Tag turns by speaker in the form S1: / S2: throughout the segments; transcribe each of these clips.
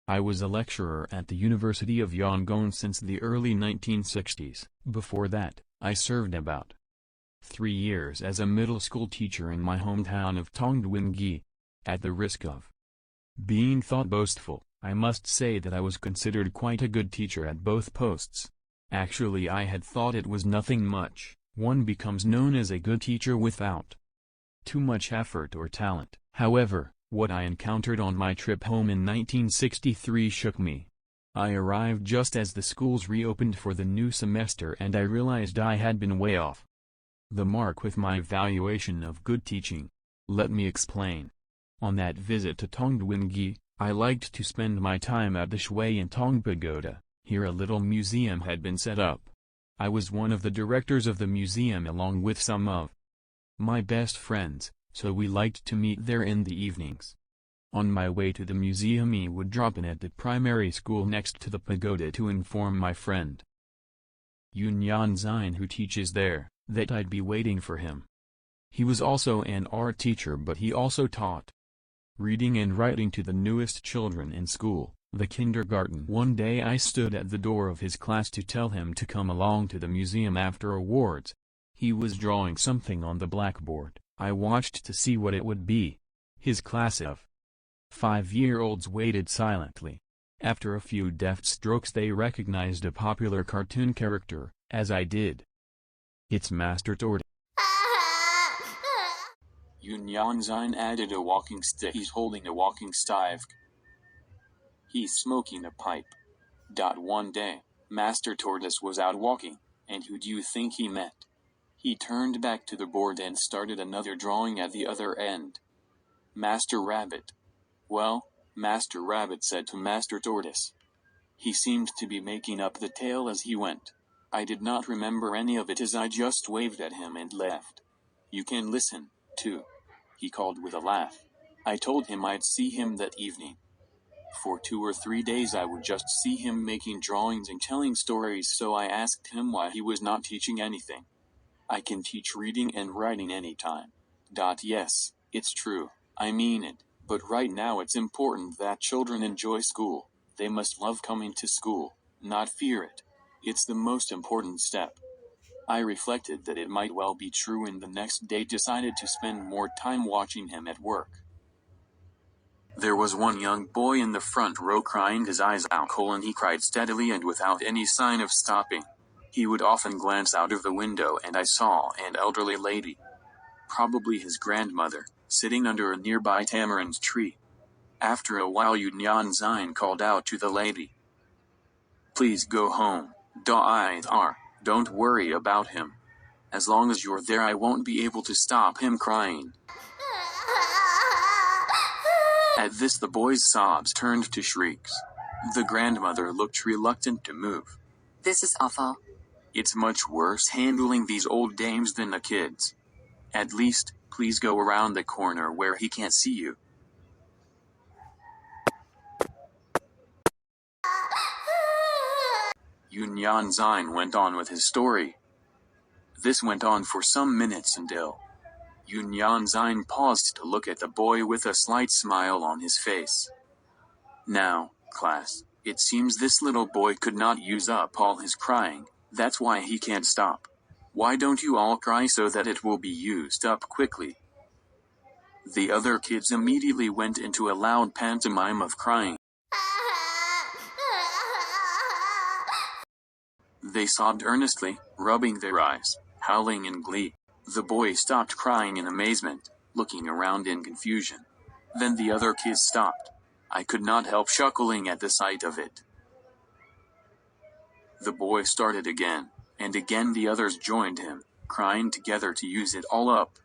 S1: I was a lecturer at the University of Yangon since the early 1960s. Before that, I served about 3 years as a middle school teacher in my hometown of Tongduingyi. At the risk of being thought boastful, I must say that I was considered quite a good teacher at both posts. Actually, I had thought it was nothing much. One becomes known as a good teacher without too much effort or talent. However, what I encountered on my trip home in 1963 shook me. I arrived just as the schools reopened for the new semester, and I realized I had been way off the mark with my evaluation of good teaching. Let me explain. On that visit to Tongduingyi, I liked to spend my time at the Shui and Tong Pagoda. Here a little museum had been set up. I was one of the directors of the museum along with some of my best friends, so we liked to meet there in the evenings. On my way to the museum, I would drop in at the primary school next to the pagoda to inform my friend Yunyan who teaches there, that I'd be waiting for him. He was also an art teacher, but he also taught reading and writing to the newest children in school, the kindergarten. One day I stood at the door of his class to tell him to come along to the museum after awards. He was drawing something on the blackboard. I watched to see what it would be. His class of 5-year-olds waited silently. After a few deft strokes they recognized a popular cartoon character, as I did. It's Master Tortoise. Yunyan added a walking stick. He's holding a walking stick. He's smoking a pipe. One day, Master Tortoise was out walking, and who do you think he met? He turned back to the board and started another drawing at the other end. Master Rabbit. Well, Master Rabbit said to Master Tortoise. He seemed to be making up the tale as he went. I did not remember any of it as I just waved at him and left. You can listen, too, he called with a laugh. I told him I'd see him that evening. For 2 or 3 days I would just see him making drawings and telling stories, so I asked him why he was not teaching anything. I can teach reading and writing anytime. Yes, it's true, I mean it, but right now it's important that children enjoy school. They must love coming to school, not fear it. It's the most important step. I reflected that it might well be true, and the next day decided to spend more time watching him at work. There was one young boy in the front row crying his eyes out. He cried steadily and without any sign of stopping. He would often glance out of the window, and I saw an elderly lady, probably his grandmother, sitting under a nearby tamarind tree. After a while Yunyan called out to the lady. Please go home. Don't worry about him. As long as you're there I won't be able to stop him crying. At this the boy's sobs turned to shrieks. The grandmother looked reluctant to move.
S2: This is awful.
S1: It's much worse handling these old dames than the kids. At least, please go around the corner where he can't see you. Yunyan went on with his story. This went on for some minutes until Yunyan paused to look at the boy with a slight smile on his face. Now, class, it seems this little boy could not use up all his crying, that's why he can't stop. Why don't you all cry so that it will be used up quickly? The other kids immediately went into a loud pantomime of crying. They sobbed earnestly, rubbing their eyes, howling in glee. The boy stopped crying in amazement, looking around in confusion. Then the other kids stopped. I could not help chuckling at the sight of it. The boy started again, and again the others joined him, crying together to use it all up.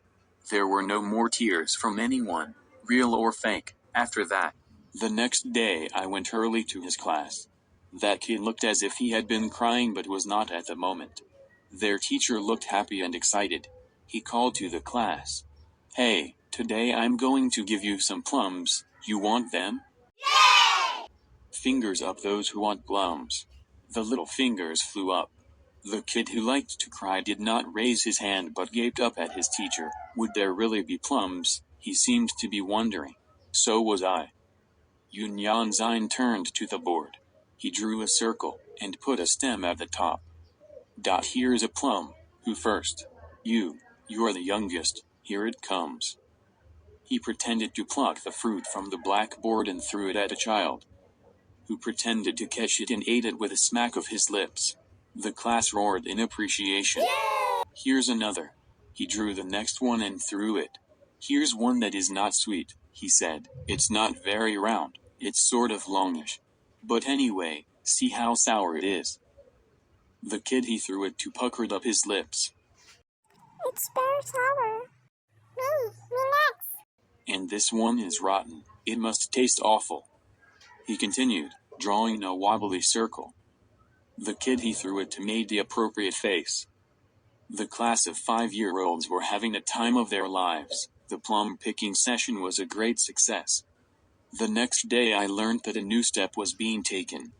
S1: There were no more tears from anyone, real or fake, after that. The next day I went early to his class. That kid looked as if he had been crying but was not at the moment. Their teacher looked happy and excited. He called to the class. Hey, today I'm going to give you some plums, you want them? Yay! Fingers up those who want plums. The little fingers flew up. The kid who liked to cry did not raise his hand but gaped up at his teacher. Would there really be plums? He seemed to be wondering. So was I. Yun turned to the board. He drew a circle, and put a stem at the top. Here's a plum. Who first? You're the youngest, here it comes. He pretended to pluck the fruit from the blackboard and threw it at a child, who pretended to catch it and ate it with a smack of his lips. The class roared in appreciation. Yay! Here's another. He drew the next one and threw it. Here's one that is not sweet, he said. It's not very round, it's sort of longish. But anyway, see how sour it is. The kid he threw it to puckered up his lips.
S2: It's very sour. Me next.
S1: And this one is rotten. It must taste awful. He continued, drawing a wobbly circle. The kid he threw it to made the appropriate face. The class of 5-year-olds were having the time of their lives. The plum-picking session was a great success. The next day I learned that a new step was being taken.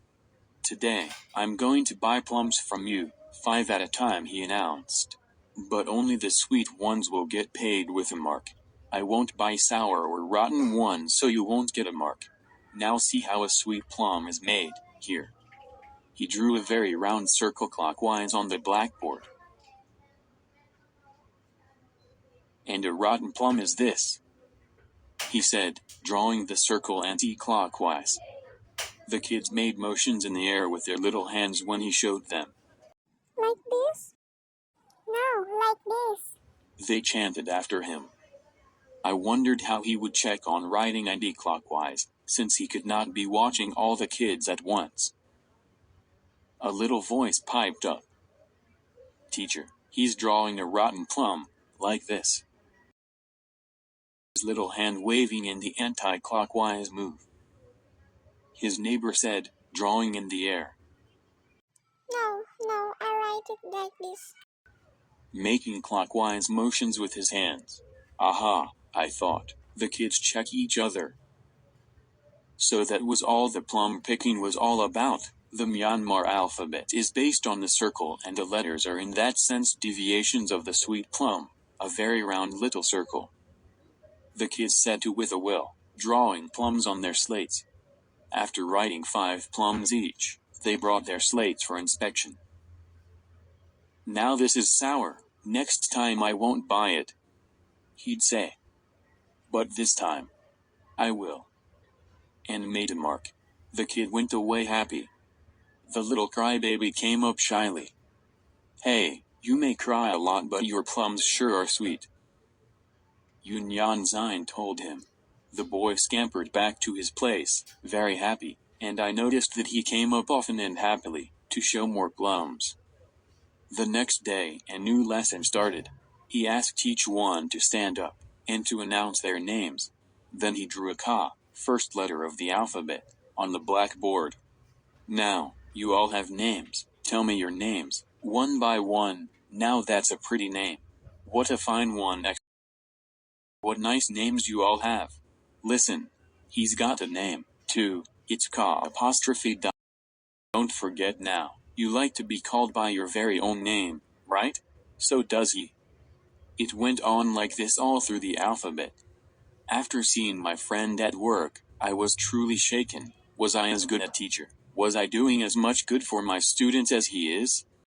S1: Today, I'm going to buy plums from you, 5 at a time, he announced. But only the sweet ones will get paid with a mark. I won't buy sour or rotten ones, so you won't get a mark. Now see how a sweet plum is made, here. He drew a very round circle clockwise on the blackboard. And a rotten plum is this, he said, drawing the circle anti-clockwise. The kids made motions in the air with their little hands when he showed them.
S2: Like this? No, like this.
S1: They chanted after him. I wondered how he would check on writing anti-clockwise, since he could not be watching all the kids at once. A little voice piped up. Teacher, he's drawing a rotten plum, like this. His little hand waving in the anti-clockwise move. His neighbor said, drawing in the air.
S2: No, I write it like this.
S1: Making clockwise motions with his hands. Aha, I thought, the kids check each other. So that was all the plum picking was all about. The Myanmar alphabet is based on the circle, and the letters are in that sense deviations of the sweet plum, a very round little circle. The kids set to with a will, drawing plums on their slates. After writing 5 plums each, they brought their slates for inspection. Now this is sour, next time I won't buy it, he'd say. But this time, I will. And made a mark. The kid went away happy. The little crybaby came up shyly. Hey, you may cry a lot, but your plums sure are sweet, Yun told him. The boy scampered back to his place, very happy, and I noticed that he came up often and happily, to show more plums. The next day, a new lesson started. He asked each one to stand up, and to announce their names. Then he drew a ka, first letter of the alphabet, on the blackboard. Now, you all have names. Tell me your names, one by one. Now that's a pretty name. What a fine one. What nice names you all have. Listen. He's got a name, too. It's ka apostrophe. Don't forget now. You like to be called by your very own name, right? So does he. It went on like this all through the alphabet. After seeing my friend at work, I was truly shaken. Was I as good a teacher? Was I doing as much good for my students as he is?